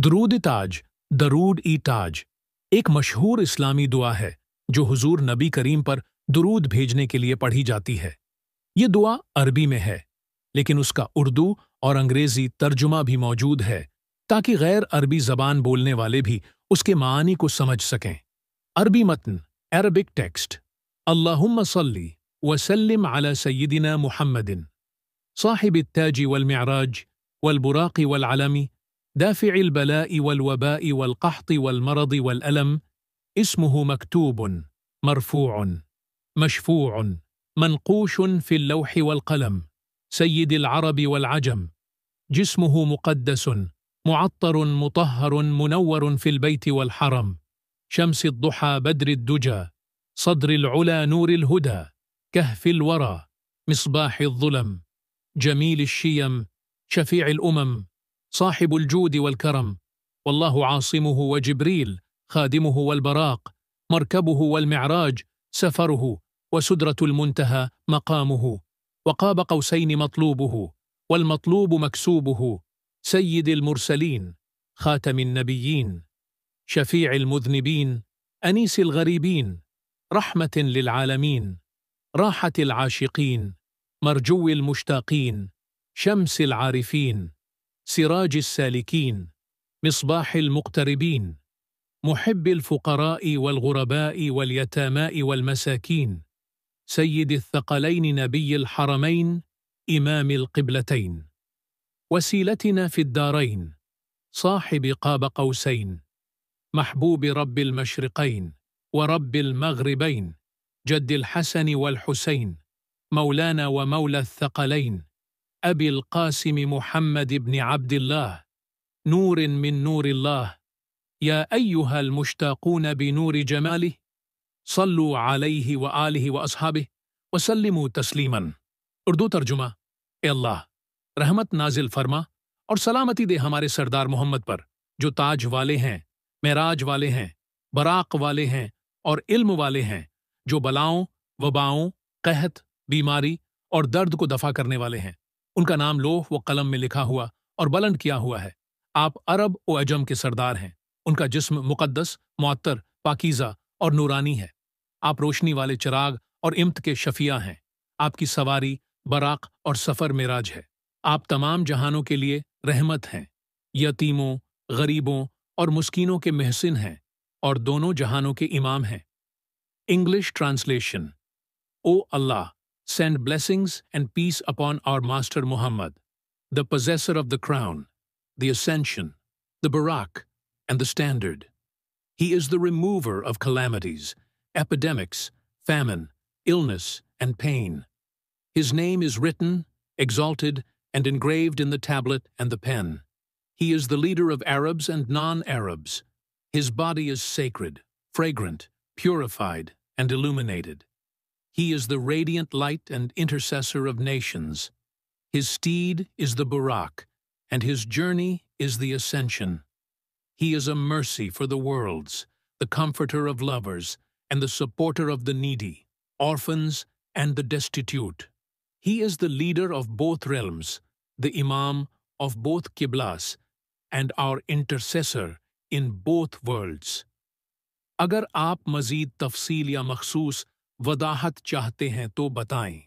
दुरूद ताज, दरूद ई ताज, एक मशहूर इस्लामी दुआ है जो हुजूर नबी करीम पर दुरूद भेजने के लिए पढ़ी जाती है। ये दुआ अरबी में है, लेकिन उसका उर्दू और अंग्रेजी तर्जुमा भी मौजूद है ताकि गैर अरबी जबान बोलने वाले भी उसके मानी को समझ सकें। अरबी मतन, अरबिक टेक्स्ट। अल्लाहुम्मा सल्ली व सल्लिम अला सय्यिदिना मुहम्मदिन साहिबित ताजी वल मिअराज वल बुराक़ी वल अलमी दाफ़िइल बलाइ वल वबाइ वल क़हति वल मरदि वल अलम इस्मुहु मक्तूबुन मरफ़ूउन मशफ़ूउन मनक़ूशुन फ़िल लौहि वल क़लम सय्यिदिल अरबि वल अजम जिस्मुहु मुक़द्दसुन मुअत्तरुन मुतहहरुन मुनव्वरुन फ़िल बैति वल हरम शम्सिद दुहा बद्रिद दुजा सद्रिल उला नूरिल हुदा कहफ़िल वरा मिस्बाहिल ज़ुलम जमीलिश शियम शफ़ीइल उमम साहिबुल जूद वल करम वल्लाहु आसिमुहु व जिब्रील खादिमुहु वल बराक़ मरकबुहु वल मिअराज सफ़रुहु व सुदरतुल मुंतहा मक़ामुहु व क़ाब क़ौसैनि मत्लूबुहु वल मत्लूबु मक्सूबुहु सय्यिदिल मुरसलीन ख़ातमिन नबिय्यीन शफ़ीइल मुज़निबीन अनीसिल ग़रीबीन रहमतन लिल आलमीन राहतिल आशिक़ीन मरजूइल मुश्ताक़ीन शम्सिल आरिफ़ीन सिराजिस सालिकीन मिस्बाहिल मुक़तरिबीन मुहिब्बिल फ़ुक़राइ वल ग़ुरबाइ वल यतामाइ वल मसाकीन सय्यिदिल थक़लैन नबिय्यिल हरमैन इमामिल क़िबलतैन वसीलतिना फ़िद दारैन साहिबि क़ाब क़ौसैन महबूब रब्बिल मशरिक़ैन व रब्बिल मग़रिबैन जद्दिल हसन वल हुसैन मौलाना व मौला थक़लैन अबिल क़ासिम मुहम्मद इब्न अब्दिल्लाह नूर मिन नूरिल्लाह या अय्युहल मुश्ताक़ून बिनूरि जमालिह सल्लु अलैहि व आलिहि व अस्हाबिहि व सल्लिमू तस्लीमन। उर्दू तर्जुमा। ए अल्लाह, रहमत नाजिल फरमा और सलामती दे हमारे सरदार मोहम्मद पर, जो ताज वाले हैं, मेराज वाले हैं, बराक़ वाले हैं और इल्म वाले हैं, जो बलाओं, वबाओं, कहत, बीमारी और दर्द को दफा करने वाले हैं। उनका नाम लोह व कलम में लिखा हुआ और बुलंद किया हुआ है। आप अरब व अजम के सरदार हैं। उनका जिस्म मुक़द्दस, मुअत्तर, पाकीज़ा और नूरानी है। आप रोशनी वाले चिराग और इम्त के शफिया हैं। आपकी सवारी बराक़ और सफ़र मेराज है। आप तमाम जहानों के लिए रहमत हैं। यतीमों, गरीबों और मुस्कीनों के महसिन हैं और दोनों जहानों के इमाम हैं। English translation. O Allah, send blessings and peace upon our Master Muhammad, the possessor of the crown, the ascension, the Barak, and the standard. He is the remover of calamities, epidemics, famine, illness, and pain. His name is written, exalted, and engraved in the tablet and the pen. He is the leader of Arabs and non-Arabs. His body is sacred, fragrant, purified, and illuminated. He is the radiant light and intercessor of nations. His steed is the Barak, and his journey is the ascension. He is a mercy for the worlds, the comforter of lovers, and the supporter of the needy, orphans, and the destitute. He is the leader of both realms, the Imam of both Qiblas, and our intercessor in both worlds. अगर आप मज़ीद तफ़सील या मख़सूस वदाहत चाहते हैं तो बताएं।